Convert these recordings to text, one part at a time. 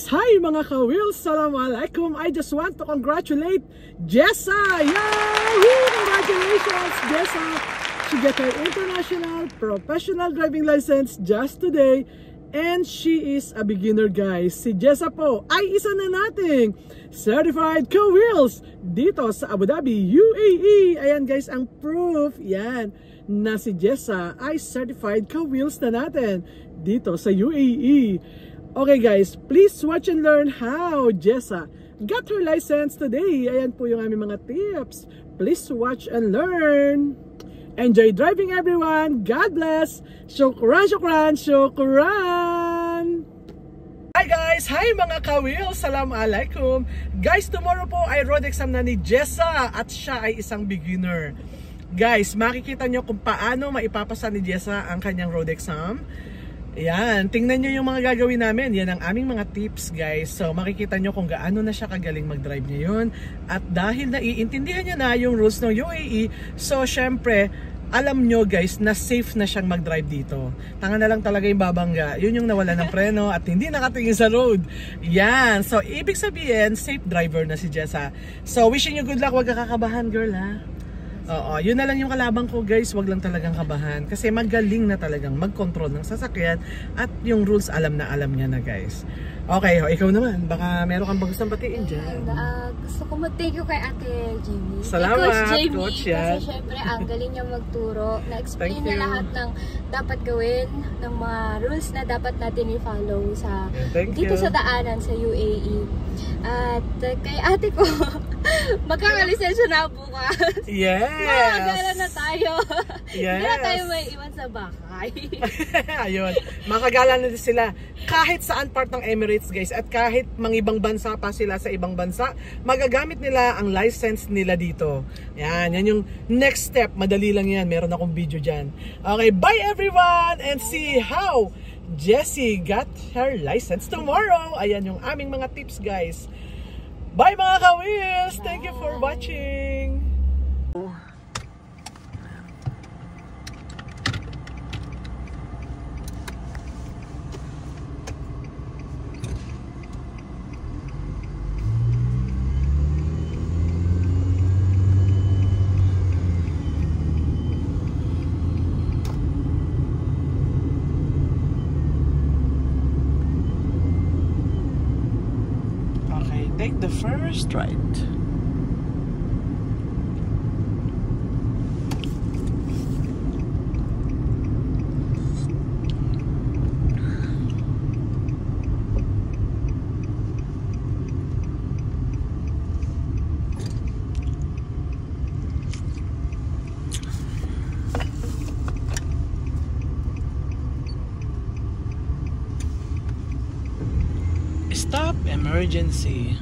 Hi mga ka-wheels! Assalamualaikum! I just want to congratulate Jessa! Yay! Congratulations Jessa! She got her international professional driving license just today and she is a beginner guys. Si Jessa po ay isa na nating certified ka-wheels dito sa Abu Dhabi, UAE. Ayan guys ang proof yan na si Jessa ay certified ka-wheels na natin dito sa UAE. Okay guys, please watch and learn how Jessa got her license today. Ayan po yung aming mga tips. Please watch and learn. Enjoy driving everyone. God bless. Shukran, shukran, shukran. Hi guys! Hi mga ka-wheels! Assalamualaikum! Guys, tomorrow po ay road exam na ni Jessa at siya ay isang beginner. Guys, makikita nyo kung paano maipapasa ni Jessa ang kanyang road exam. Yan, tingnan nyo yung mga gagawin namin. Yan ang aming mga tips guys. So makikita nyo kung gaano na siya kagaling mag-drive ngayon. At dahil naiintindihan niya na yung rules ng UAE, so syempre, alam nyo guys na safe na siyang mag-drive dito. Tanga na lang talaga yung babangga. Yun yung nawala ng preno at hindi nakatingin sa road. Yan, so ibig sabihin, safe driver na si Jessa. So wishing you good luck, huwag ka kakabahan girl ha. Oo, yun na lang yung kalabang ko guys, wag lang talagang kabahan kasi magaling na talagang mag-control ng sasakyan at yung rules alam niya na guys. Okay, ikaw naman, baka meron kang bagustong batiin dyan. Gusto ko mag-thank you kay Ate Jamie. Salamat, Coach Jamie, kasi syempre ang galing niya magturo. Na-explain niya lahat ng dapat gawin, ng mga rules na dapat natin i-follow sa dito sa daanan sa UAE. At kay ate ko, magkakalisensya na bukas. Yes! Makagala na tayo. Yes! Hindi na tayo may iwan sa bahay. Ayun, makagala na din sila. Kahit saan part ng Emirates guys, at kahit mga ibang bansa pa sila sa ibang bansa, magagamit nila ang license nila dito. Yan yung next step. Madali lang yan. Meron akong video dyan. Okay, bye everyone! And see how Jessie got her license tomorrow. Ayan yung aming mga tips guys. Bye mga ka-wheels! Thank you for watching! Take the first right. Stop emergency.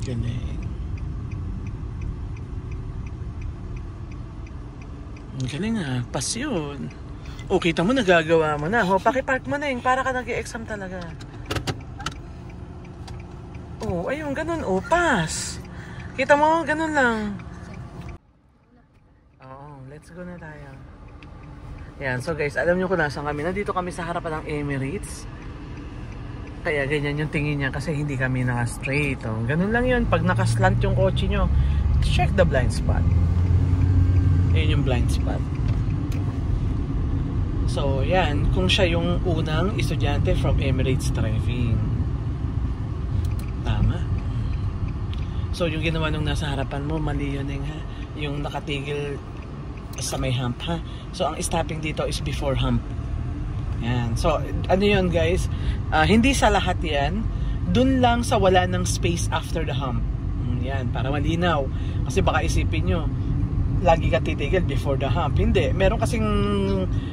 Galing. Galing ah, pasyon. O, kita mo nagagawa mo na. O, pakipark mo na yung para ka nag-e-exam talaga. O, ayun, ganun. O, pass. Kita mo, ganun lang. Oo, let's go na tayo. Yan, so guys, alam nyo kung nasan kami. Nandito kami sa harapan ng Emirates. Kaya ganyan yung tingin niya kasi hindi kami naka-straight. Oh. Ganun lang yun. Pag nakaslant yung kotse nyo, check the blind spot. Yun yung blind spot. So, yan. Kung siya yung unang estudyante from Emirates Driving. Tama. So, yung ginawa nung nasa harapan mo, mali yun ha. Yung nakatigil sa may hump ha. So, ang stopping dito is before hump. Yan. So, ano yun guys? Hindi sa lahat yan. Dun lang sa wala ng space after the hump. Yan, para malinaw. Kasi baka isipin nyo, lagi ka titigil before the hump. Hindi. Meron kasing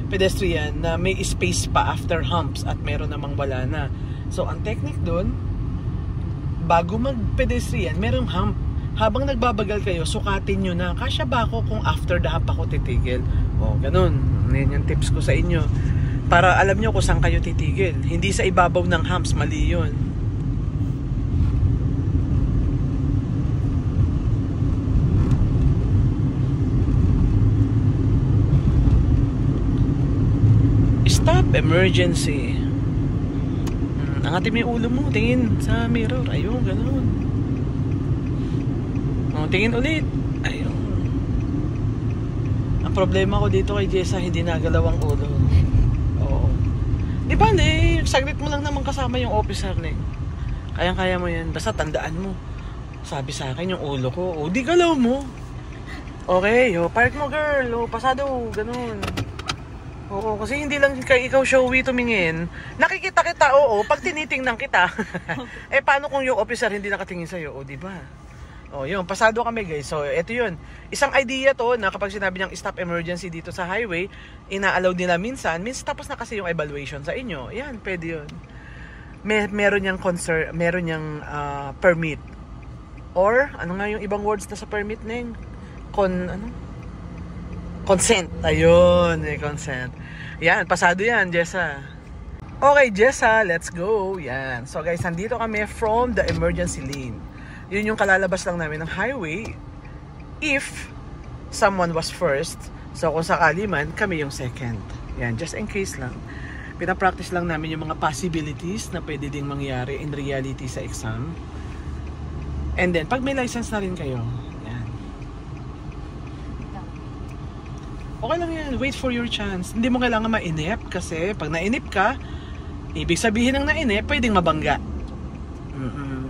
pedestrian na may space pa after humps at meron namang wala na. So, ang technique dun, bago mag-pedestrian, merong hump. Habang nagbabagal kayo, sukatin nyo na, kasya ba ako kung after the hump ako titigil? O, ganun. Yan yung tips ko sa inyo. Para alam nyo kung saan kayo titigil. Hindi sa ibabaw ng humps, mali yun. Stop emergency. Angatin mo yung ulo mo, tingin sa mirror. Ayun, ganoon. Tingin ulit. Ayun. Ang problema ko dito kay Jessa, hindi nagalaw ang ulo. Oo. Di ba, saglit mo lang naman kasama yung officer, Kayang-kaya mo yan. Basta tandaan mo. Sabi sa akin yung ulo ko, di galaw mo. Okay, park mo girl. Pasado, ganun. Oo, kasi hindi lang ikaw showy tumingin. Nakikita kita, pag tinitingnan kita. Paano kung yung officer hindi nakatingin sa'yo? Di ba? Yun, pasado kami guys. So, ito yun. Isang idea to na kapag sinabi niyang stop emergency dito sa highway, ina-allow nila minsan tapos na kasi yung evaluation sa inyo. Yan, pwede yun. Meron niyang permit. Or, ano nga yung ibang words na sa permit, Neng? Consent. Ayun, consent. Yan, pasado yan, Jessa. Okay, Jessa, let's go. Yan. So guys, nandito kami from the emergency lane. Yun yung kalalabas lang namin ng highway. If someone was first, so kung sakali man, kami yung second. Yan, just in case lang. Pinapractice lang namin yung mga possibilities na pwede ding mangyari in reality sa exam. And then, pag may license na rin kayo, okay lang yan, wait for your chance. Hindi mo kailangan mainip kasi pag nainip ka, ibig sabihin ng nainip, pwedeng mabangga.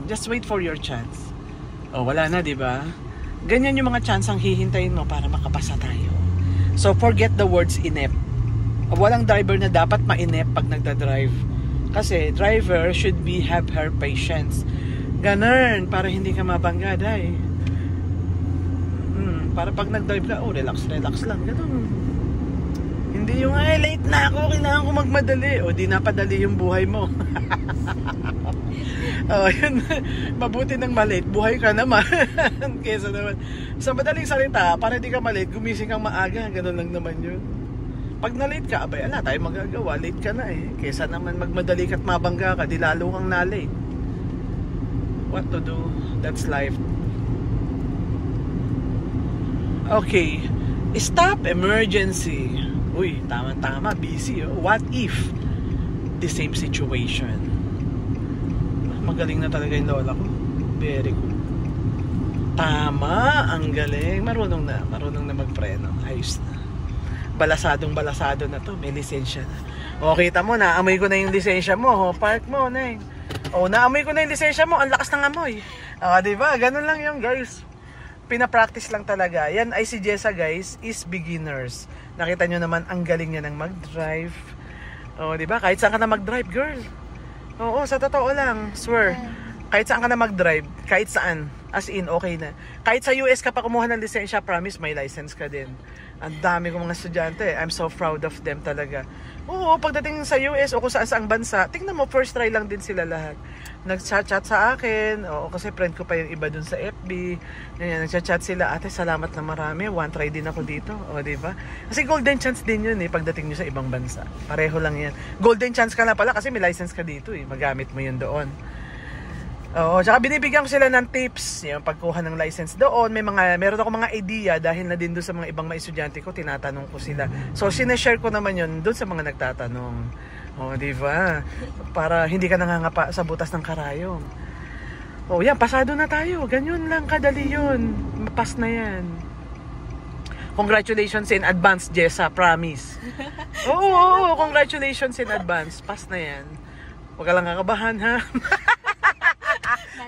Just wait for your chance. Wala na, di ba? Ganyan yung mga chance ang hihintayin mo para makapasa tayo. So forget the words inip. Walang driver na dapat mainip pag nagda-drive. Kasi driver should have her patience. Ganun, para hindi ka mabangga, day. Para pag nag-drive ka, relax lang. Ganun. Hindi yung, late na ako, kailangan ko magmadali. Di napadali yung buhay mo. Yun. Mabuti ng malate, buhay ka naman. Kesa naman, sa madaling salita, para di ka malate, gumising kang maaga. Ganun lang naman yun. Pag na-late ka, ala, tayo magagawa. Late ka na Kesa naman magmadali ka at mabangga ka, di lalo kang na-late. What to do? That's life. Okay, stop emergency. Uy, tama, busy. What if the same situation? Magaling na talaga yung lola ko. Very good. Tama, ang galing. Marunong na magpreno. Ayos na. Balasado na to. May lisensya na. Kita mo, naamoy ko na yung lisensya mo. Park mo, Neng. Naamoy ko na yung lisensya mo. Ang lakas ng amoy. Diba? Ganun lang yung guys. Pinapractice lang talaga. Yan ay si Jessa guys is beginners. Nakita nyo naman ang galing niya ng mag-drive. Diba? Kahit saan ka na mag-drive, girl. Sa totoo lang, swear. Kahit saan ka na mag-drive, kahit saan. As in, okay na. Kahit sa US ka pa kumuha ng lisensya, promise may license ka din. Ang dami kong mga estudyante. I'm so proud of them talaga. Pagdating sa US o kung saan bansa, tingnan mo, first try lang din sila lahat. Nag-chat sa akin, kasi friend ko pa yung iba dun sa FB. Nag-chat sila, ate, salamat na marami. One try din ako dito. Diba? Kasi golden chance din yun pagdating nyo sa ibang bansa. Pareho lang yan. Golden chance ka na pala kasi may license ka dito Magamit mo yun doon. Tsaka binibigyan ko sila ng tips yung pagkuha ng license doon. Meron ako mga idea dahil na din doon sa mga ibang mga estudyante ko, tinatanong ko sila. So sineshare ko naman yun doon sa mga nagtatanong. Diba? Para hindi ka nangangapa sa butas ng karayom. Yan, pasado na tayo. Ganyan lang kadali yun. Pass na yan. Congratulations in advance, Jessa, promise. Congratulations in advance. Pass na yan. Huwag ka lang kakabahan, ha?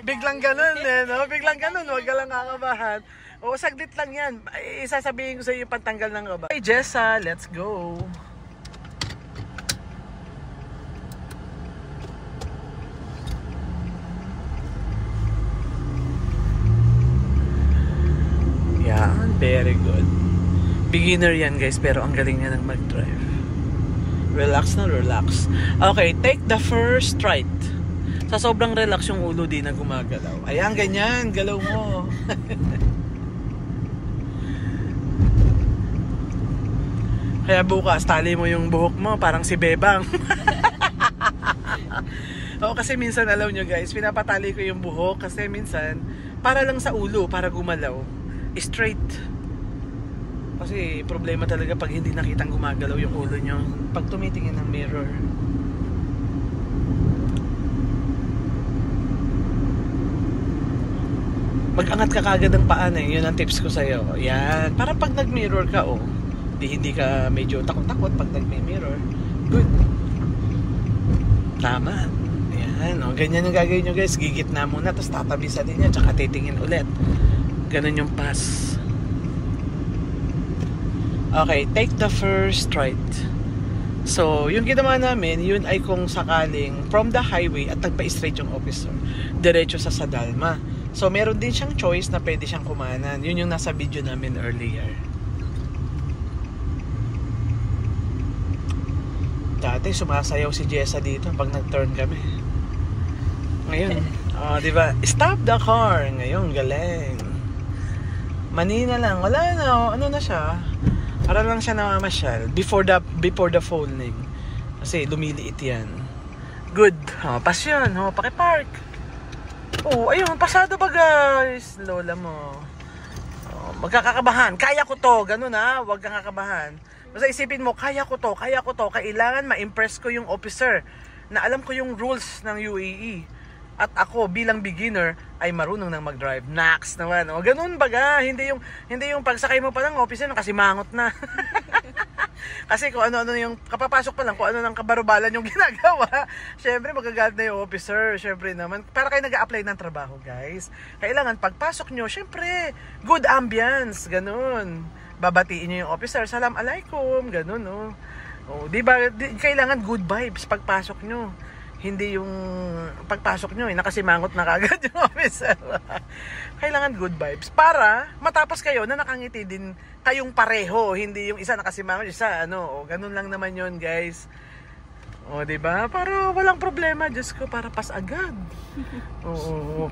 Biglang ganun, Biglang ganun, huwag ka lang kakabahan. Saglit lang yan. Isasabihin ko sa iyo yung pantanggal ng kaba. Okay, Jessa, let's go. Yan, very good. Beginner yan guys, pero ang galing niya ng mag-drive. Relax na, relax. Okay, take the first right. Sa sobrang relax yung ulo din na gumagalaw. Ayan, ganyan, galaw mo. Kaya bukas, tali mo yung buhok mo, parang si Bebang. Kasi minsan, alam nyo guys, pinapatali ko yung buhok kasi minsan, para lang sa ulo, para gumalaw. Straight. Kasi problema talaga pag hindi nakitang gumagalaw yung ulo nyo pag tumitingin ng mirror. Mag-angat ka kagad ng paan eh. Yun ang tips ko sa'yo. Yan. Para pag nag-mirror ka, hindi ka medyo takot-takot pag nag-mirror. Good. Tama. Yan. Ganyan yung gagawin nyo guys. Gigit na muna. Tapos tatabisan din yan. Tsaka titingin ulit. Ganun yung pass. Okay. Take the first right. So, yung ginawa namin, yun ay kung sakaling from the highway at nagpa-straight yung officer. Diretso sa Sadalma. So, meron din siyang choice na pwede siyang kumanan. Yun yung nasa video namin earlier. Dati, sumasayaw si Jessa dito pag nag-turn kami. Ngayon, diba? Stop the car! Ngayon, galing. Manina lang. Wala na, ano na siya. Para lang siya namamasyal. Before the folding. Kasi lumiliit yan. Good. Pas yun. Pakipark. Ayun, pasado ba guys? Lola mo. Magkakakabahan. Kaya ko to. Ganun huwag kang kakabahan. Basta isipin mo, kaya ko to. Kailangan ma-impress ko yung officer na alam ko yung rules ng UAE. At ako bilang beginner ay marunong nang mag-drive. Next naman. Ganun baga. Hindi yung pagsakay mo pa ng officer kasi mangot na. Kasi kung ano-ano yung kapapasok pa lang, kung ano nang kabarubalan yung ginagawa, syempre magagalit na yung officer. Syempre naman, para kayo nag-a-apply ng trabaho guys, kailangan pagpasok nyo, syempre good ambience, ganun. Babatiin nyo yung officer, salam alaikum, ganun diba, kailangan good vibes pagpasok nyo. Hindi yung pagpasok nyo nakasimangot na kagad yung officer. Kailangan good vibes para matapos kayo na nakangiti din kayong pareho, hindi yung isa nakasimangot, isa ganun lang naman yun guys. Diba? Para walang problema, Diyos ko, para pas agad.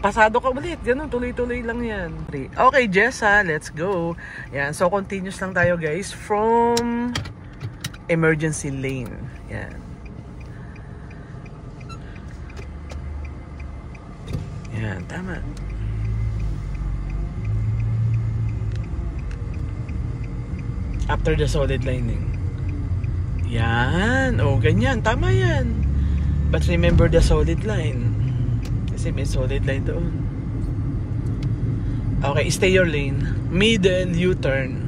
Pasado ka ulit, ganun, tuloy-tuloy lang yan. Okay, Jessa, let's go. Yan, so continuous lang tayo guys from emergency lane. Yan. Yan, tama. After the solid lining. Yan. Ganyan. Tama yan. But remember the solid line. Kasi may solid line doon. Okay, stay your lane. Middle U-turn.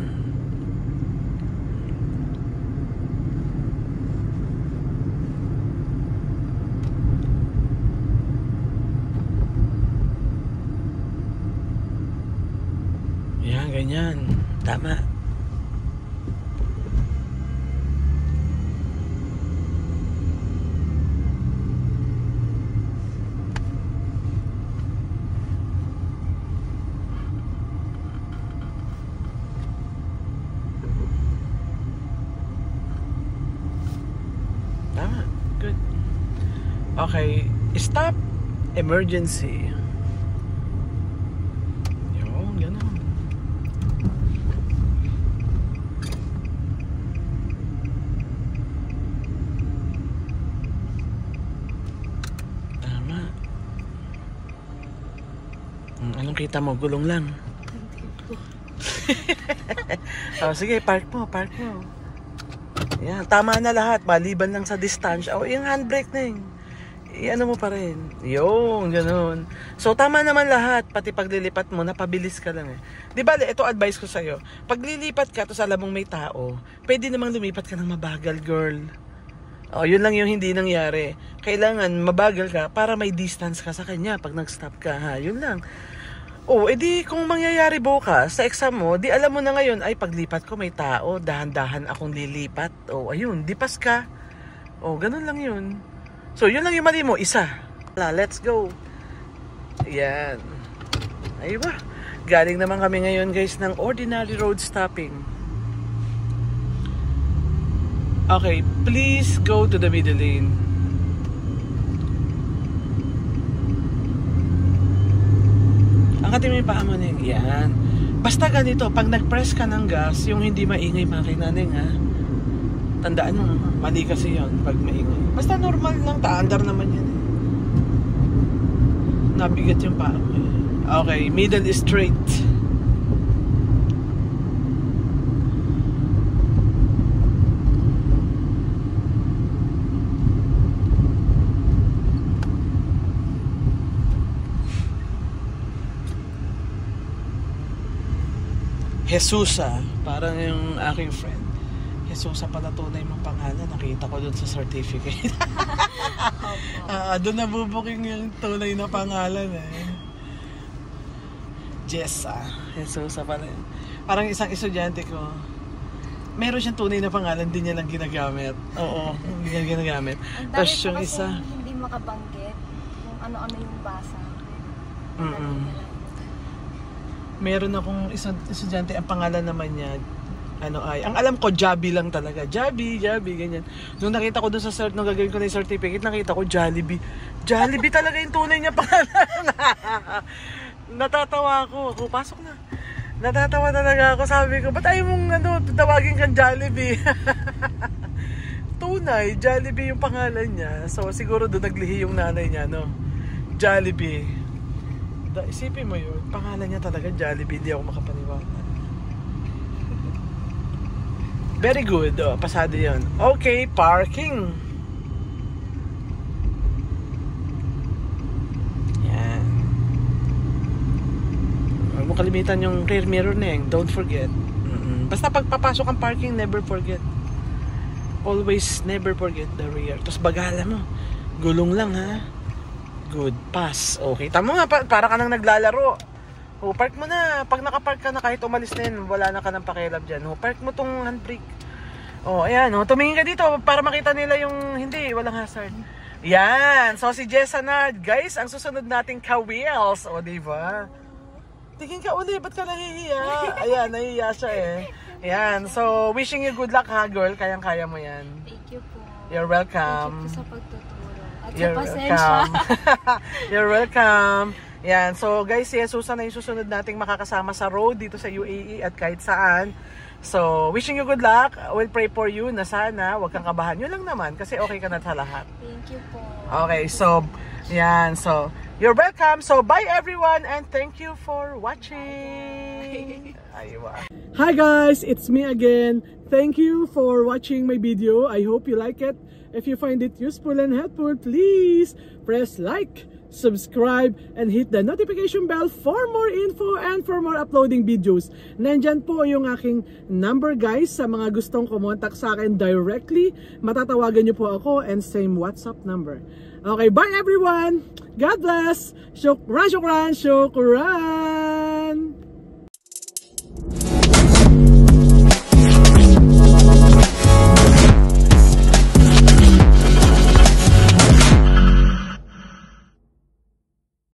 Ganyan. Tama. Tama. Good. Okay. Stop. Emergency. Anong kita mo? Gulong lang. Sige, park mo. Yan, tama na lahat. Maliban lang sa distance. Yung handbrake na yun. Ano mo pa rin. Yung, ganun. So, tama naman lahat. Pati paglilipat mo, napabilis ka lang eh. Di ba, ito advice ko sa'yo. Pag lilipat ka, tapos alam mong may tao, pwede namang lumipat ka ng mabagal, girl. Yun lang yung hindi nangyari. Kailangan mabagal ka para may distance ka sa kanya pag nag-stop ka, ha? Yun lang. Edi kung mangyayari bukas sa exam mo, di alam mo na ngayon, ay paglipat ko may tao, dahan-dahan akong lilipat. Ayun, dipas ka. Ganun lang yun. So, yun lang yung mali mo, isa. Let's go. Yan. Ay ba? Galing naman kami ngayon guys ng ordinary road stopping. Okay, please go to the middle lane. Angatin mo yung paa mo, Neng. Yan. Basta ganito, pag nag-press ka ng gas, yung hindi maingay makina, Neng, ha? Tandaan mo, mali kasi yun pag maingay. Basta normal lang, taandar naman yan. Nabigat yung paa mo. Okay, middle is straight. Jesusa, parang yung aking friend. Jesusa pala tunay mong pangalan. Nakita ko dun sa certificate. Doon nabubuking yung tunay na pangalan eh. Jessa. Jesusa pala yun. Parang isang estudyante ko, meron siyang tunay na pangalan, din niya lang ginagamit. Oo, hindi niya ginagamit. Tapos yung isa, hindi makabanggit kung ano-ano yung basa. Meron akong isang estudyante, ang pangalan naman niya, ang alam ko, Jabi lang talaga. Jabi, ganyan. Nung nakita ko dun sa cert, nung gagawin ko na yung certificate, nakita ko Jollibee. Jollibee talaga yung tunay niya pangalan. Natatawa ako, pasok na. Natatawa talaga ako, sabi ko, ba't ayaw mong tawagin kang Jollibee? Tunay, Jollibee yung pangalan niya. So siguro doon naglihi yung nanay niya, no? Jollibee. Isipin mo yun, pangalan niya talaga Jollibee, hindi ako makapaniwala. Very good, pasado yun. Okay, parking. Yan. Huwag mo kalimitan yung rear mirror na yun, don't forget. Basta pagpapasok ang parking, never forget. Always never forget the rear. Tapos bagala mo, gulong lang ha. Good, pass. Okay, tama nga, para ka nang naglalaro. Park mo na. Pag nakapark ka na, kahit umalis na yun, wala na ka ng pakialam dyan. Park mo tong handbrake. Ayan, tumingin ka dito para makita nila yung hindi, walang hazard. Yan, so si Jessa na, guys, ang susunod nating ka-wheels. Diba? Tingin ka uli, ba't ka nahihiya? Ayan, nahihiya siya eh. Ayan, so wishing you good luck ha, girl. Kayang-kaya mo yan. Thank you po. You're welcome. Thank you po sa pagtuturo. At You're sa pasensya. You're welcome. Yan, so guys, si Jesusa na yung susunod nating makakasama sa road dito sa UAE at kahit saan. So, wishing you good luck. We'll pray for you na sana, huwag kang kabahan. Yun lang naman, kasi okay ka na sa lahat. Thank you po. Okay, so, yan, so, you're welcome. So, bye everyone and thank you for watching. Aywa. Hi guys, it's me again. Thank you for watching my video. I hope you like it. If you find it useful and helpful, please press like, subscribe, and hit the notification bell for more info and for more uploading videos. Nandyan po yung aking number guys sa mga gustong kumontak sa akin directly. Matatawagan nyo po ako and same WhatsApp number. Okay, bye everyone! God bless! Shukran, shukran, shukran!